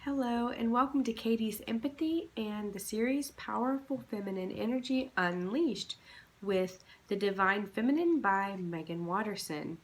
Hello and welcome to Katie's Empathy and the series Powerful Feminine Energy Unleashed with the Divine Feminine by Megan Watterson.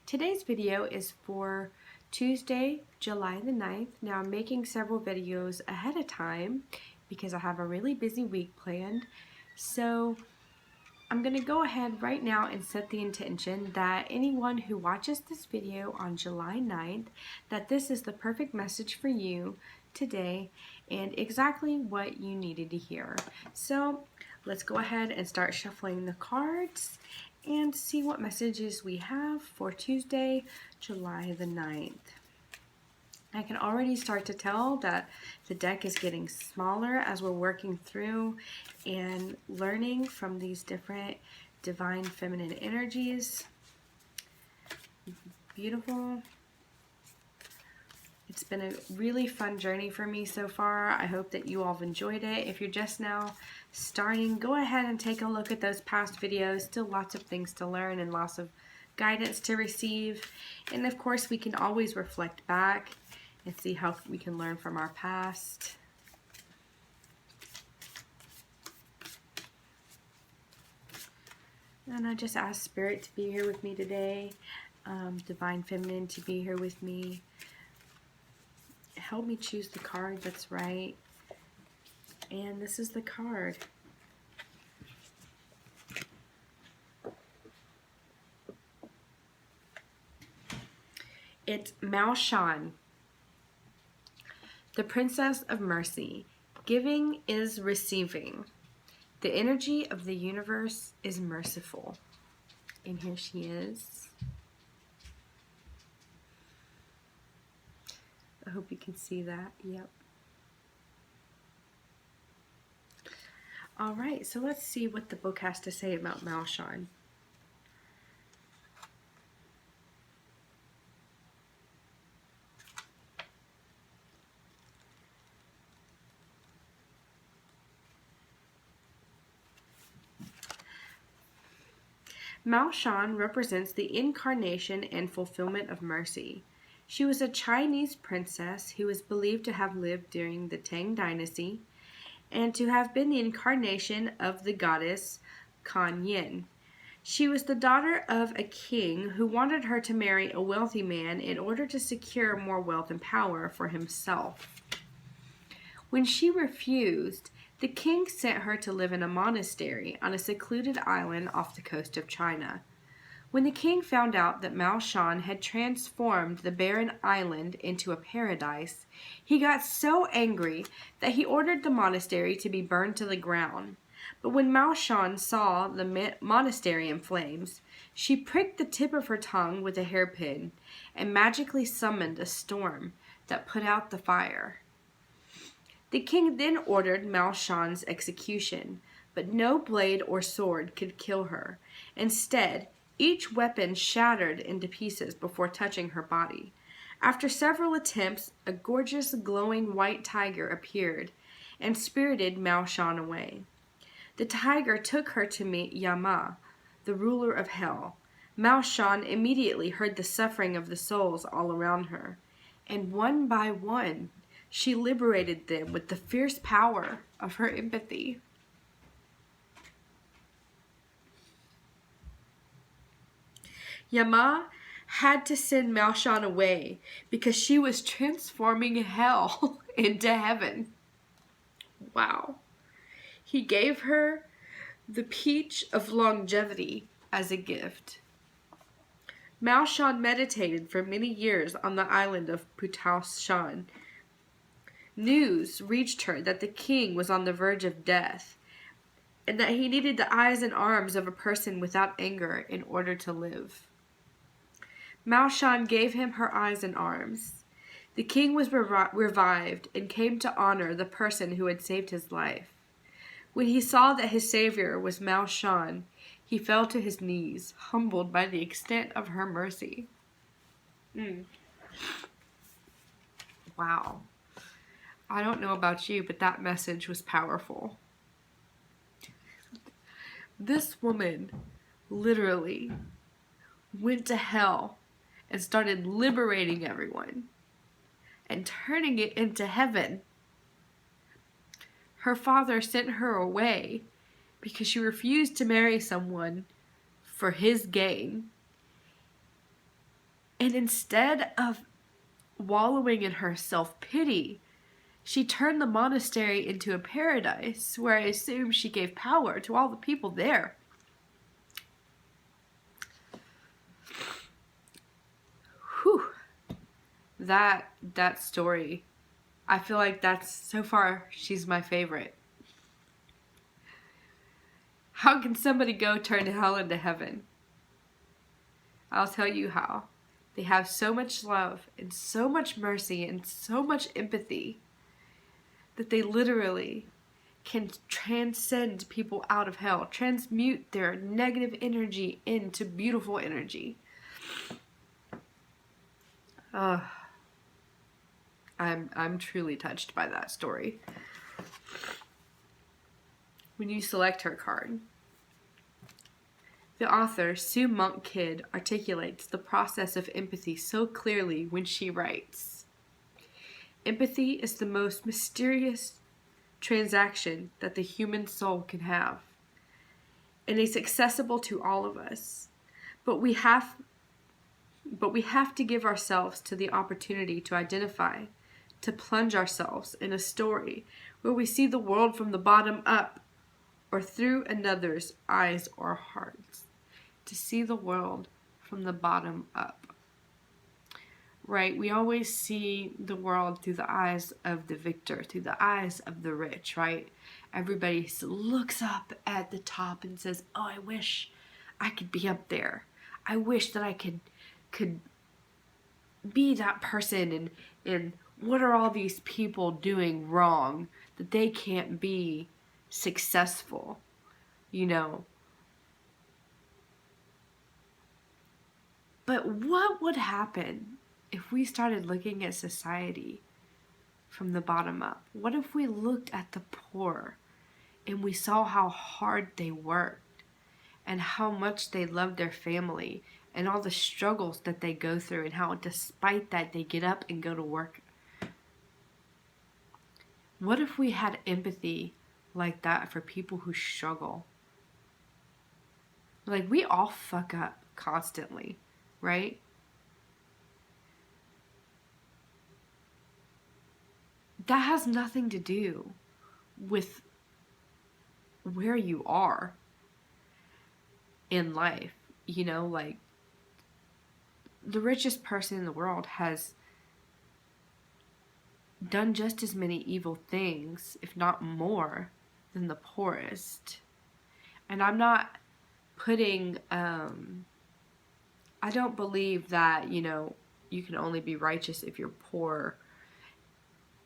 Today's video is for Tuesday, July the 9th. Now I'm making several videos ahead of time because I have a really busy week planned. So I'm going to go ahead right now and set the intention that anyone who watches this video on July 9th, that this is the perfect message for you today and exactly what you needed to hear. So let's go ahead and start shuffling the cards and see what messages we have for Tuesday, July the 9th. I can already start to tell that the deck is getting smaller as we're working through and learning from these different divine feminine energies. Beautiful. It's been a really fun journey for me so far. I hope that you all have enjoyed it. If you're just now starting, go ahead and take a look at those past videos. Still lots of things to learn and lots of guidance to receive. And of course, we can always reflect back and see how we can learn from our past. And I just ask Spirit to be here with me today, Divine Feminine to be here with me. Help me choose the card that's right. And this is the card. It's Miao Shan, the Princess of Mercy. Giving is receiving. The energy of the universe is merciful. And here she is. I hope you can see that. Yep. All right, so let's see what the book has to say about Miao Shan. Miao Shan represents the incarnation and fulfillment of mercy. She was a Chinese princess who is believed to have lived during the Tang Dynasty and to have been the incarnation of the goddess Kuan Yin. She was the daughter of a king who wanted her to marry a wealthy man in order to secure more wealth and power for himself. When she refused, the king sent her to live in a monastery on a secluded island off the coast of China. When the king found out that Miao Shan had transformed the barren island into a paradise, he got so angry that he ordered the monastery to be burned to the ground. But when Miao Shan saw the monastery in flames, she pricked the tip of her tongue with a hairpin and magically summoned a storm that put out the fire. The king then ordered Miao Shan's execution, but no blade or sword could kill her. Instead, each weapon shattered into pieces before touching her body. After several attempts, a gorgeous glowing white tiger appeared and spirited Miao Shan away. The tiger took her to meet Yama, the ruler of hell. Miao Shan immediately heard the suffering of the souls all around her, and one by one, she liberated them with the fierce power of her empathy. Yama had to send Miao Shan away because she was transforming hell into heaven. Wow. He gave her the peach of longevity as a gift. Miao Shan meditated for many years on the island of Shan. News reached her that the king was on the verge of death and that he needed the eyes and arms of a person without anger in order to live. Miao Shan gave him her eyes and arms. The king was revived and came to honor the person who had saved his life. When he saw that his savior was Miao Shan, he fell to his knees, humbled by the extent of her mercy. Wow. I don't know about you, but that message was powerful. This woman literally went to hell and started liberating everyone. and turning it into heaven. Her father sent her away because she refused to marry someone for his gain. And instead of wallowing in her self-pity, she turned the monastery into a paradise where I assume she gave power to all the people there. Whew. That story, I feel like that's, so far, she's my favorite. How can somebody go turn hell into heaven? I'll tell you how. They have so much love and so much mercy and so much empathy that they literally can transcend people out of hell, transmute their negative energy into beautiful energy. I'm truly touched by that story. When you select her card, the author, Sue Monk Kidd, articulates the process of empathy so clearly when she writes, "Empathy is the most mysterious transaction that the human soul can have, and it's accessible to all of us. But we have to give ourselves to the opportunity to identify, to plunge ourselves in a story where we see the world from the bottom up or through another's eyes or hearts. To see the world from the bottom up." Right? We always see the world through the eyes of the victor, through the eyes of the rich, right? Everybody looks up at the top and says, "Oh, I wish I could be up there. I wish that I could be that person, and what are all these people doing wrong that they can't be successful?" You know. But what would happen if we started looking at society from the bottom up? What if we looked at the poor and we saw how hard they worked and how much they loved their family and all the struggles that they go through and how despite that they get up and go to work? What if we had empathy like that for people who struggle? Like, we all fuck up constantly, right? That has nothing to do with where you are in life. You know, like, the richest person in the world has done just as many evil things, if not more, than the poorest. And I'm not putting, I don't believe that, you know, you can only be righteous if you're poor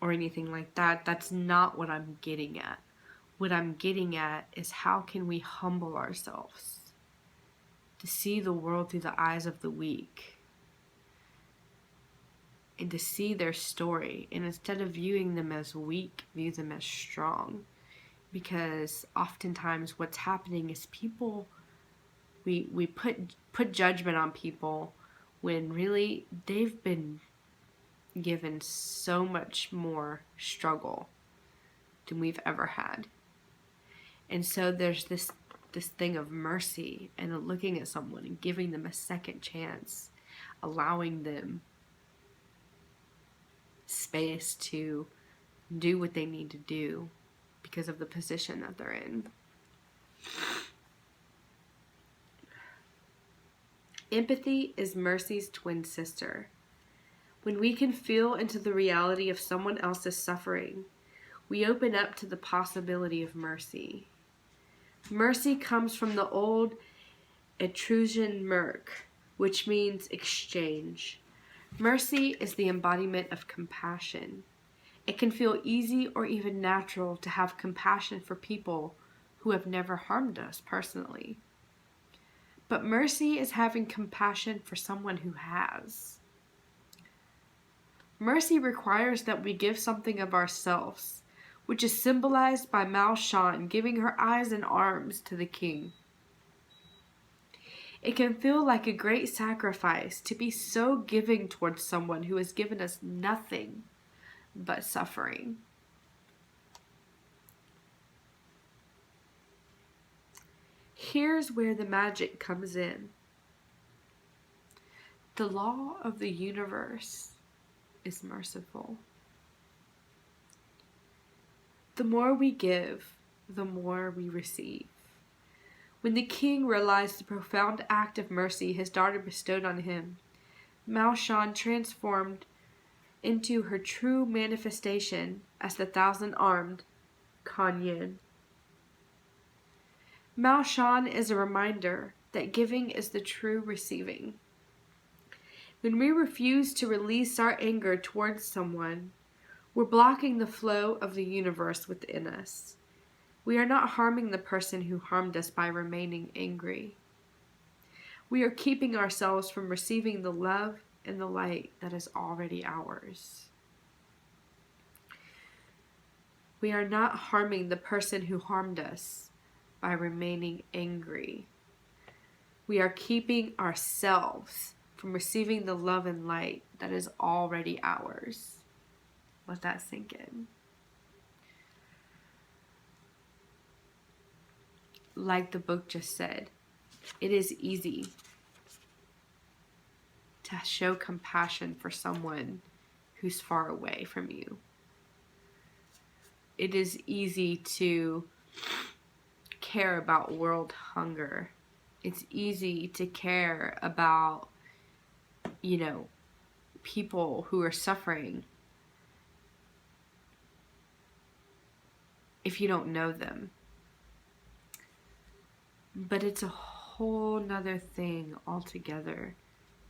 or anything like that. That's not what I'm getting at. What I'm getting at is, how can we humble ourselves to see the world through the eyes of the weak and to see their story, and instead of viewing them as weak, view them as strong. Because oftentimes what's happening is people, we put judgment on people when really they've been given so much more struggle than we've ever had. And so there's this thing of mercy and looking at someone and giving them a second chance, allowing them space to do what they need to do because of the position that they're in. Empathy is mercy's twin sister. When we can feel into the reality of someone else's suffering, we open up to the possibility of mercy. Mercy comes from the old Etruscan merc, which means exchange. Mercy is the embodiment of compassion. It can feel easy or even natural to have compassion for people who have never harmed us personally. But mercy is having compassion for someone who has. Mercy requires that we give something of ourselves, which is symbolized by Miao Shan giving her eyes and arms to the king. It can feel like a great sacrifice to be so giving towards someone who has given us nothing, but suffering. Here's where the magic comes in. The law of the universe is merciful. The more we give, the more we receive. When the king realized the profound act of mercy his daughter bestowed on him, Miao Shan transformed into her true manifestation as the thousand-armed Kuan Yin. Miao Shan is a reminder that giving is the true receiving. When we refuse to release our anger towards someone, we're blocking the flow of the universe within us. We are not harming the person who harmed us by remaining angry. We are keeping ourselves from receiving the love and the light that is already ours. We are not harming the person who harmed us by remaining angry. We are keeping ourselves from receiving the love and light that is already ours. Let that sink in. Like the book just said, it is easy to show compassion for someone who's far away from you. It is easy to care about world hunger. It's easy to care about, people who are suffering if you don't know them. But it's a whole nother thing altogether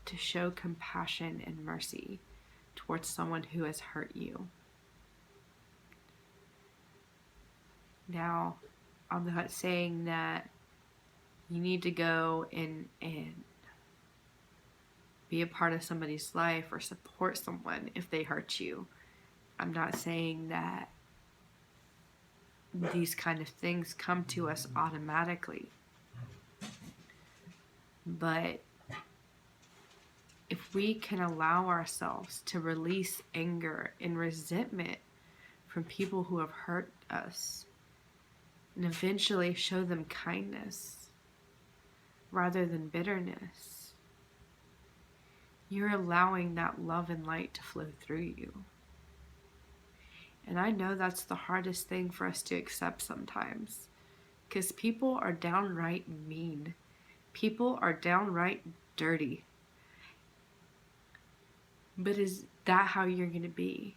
to show compassion and mercy towards someone who has hurt you. Now, I'm not saying that you need to go and be a part of somebody's life or support someone if they hurt you. I'm not saying that these kind of things come to us automatically. But if we can allow ourselves to release anger and resentment from people who have hurt us, and eventually show them kindness rather than bitterness, you're allowing that love and light to flow through you. And I know that's the hardest thing for us to accept sometimes, because people are downright mean. People are downright dirty. But is that how you're going to be?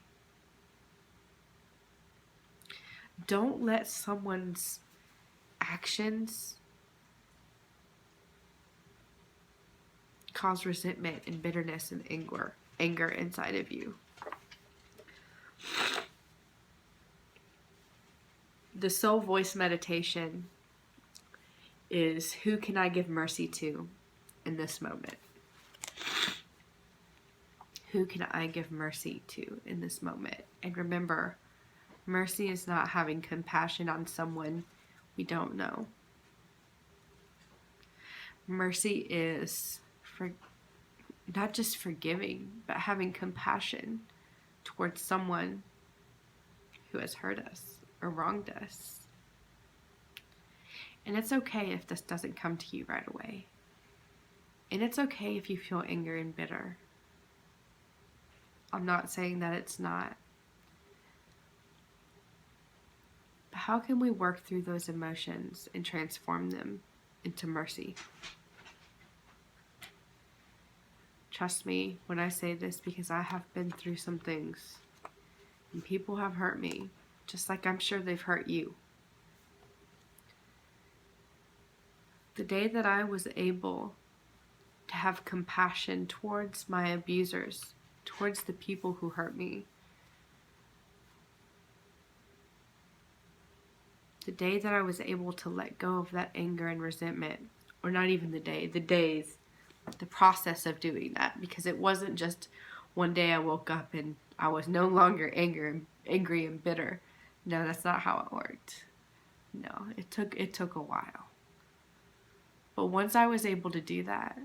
Don't let someone's actions cause resentment and bitterness and anger inside of you. The soul voice meditation is, who can I give mercy to in this moment? Who can I give mercy to in this moment? And remember, mercy is not having compassion on someone we don't know. Mercy is not just forgiving, but having compassion towards someone who has hurt us or wronged us. And it's okay if this doesn't come to you right away. And it's okay if you feel anger and bitter. I'm not saying that it's not. But how can we work through those emotions and transform them into mercy? Trust me when I say this, because I have been through some things. And people have hurt me, just like I'm sure they've hurt you. The day that I was able to have compassion towards my abusers, towards the people who hurt me, the day that I was able to let go of that anger and resentment, or not even the day, the days, the process of doing that, because it wasn't just one day I woke up and I was no longer angry and bitter. No, that's not how it worked. No, it took a while. But once I was able to do that,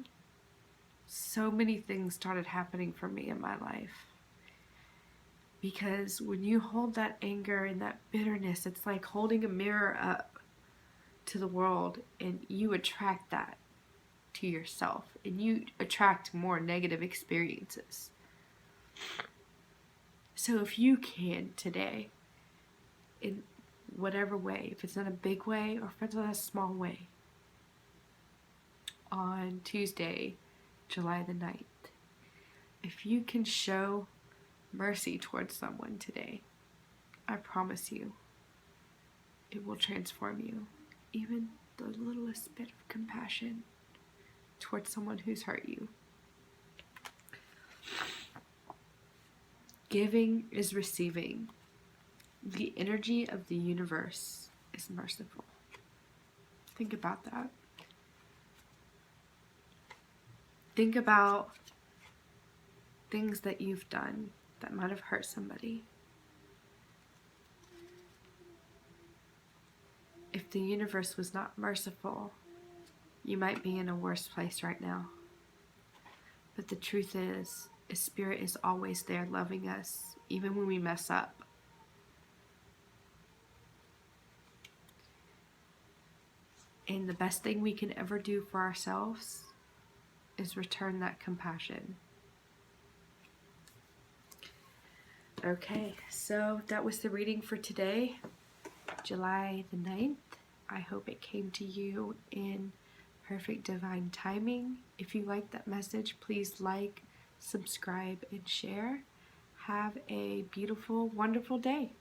so many things started happening for me in my life. Because when you hold that anger and that bitterness, it's like holding a mirror up to the world, and you attract that to yourself, and you attract more negative experiences. So if you can today, in whatever way, if it's in a big way or if it's in a small way, on Tuesday, July the 9th, if you can show mercy towards someone today, I promise you, it will transform you. Even the littlest bit of compassion towards someone who's hurt you. Giving is receiving. The energy of the universe is merciful. Think about that. Think about things that you've done that might have hurt somebody. If the universe was not merciful, you might be in a worse place right now. But the truth is, Spirit is always there loving us, even when we mess up. And the best thing we can ever do for ourselves is return that compassion. Okay, so that was the reading for today, July the 9th. I hope it came to you in perfect divine timing. If you liked that message, please like, subscribe, and share. Have a beautiful, wonderful day.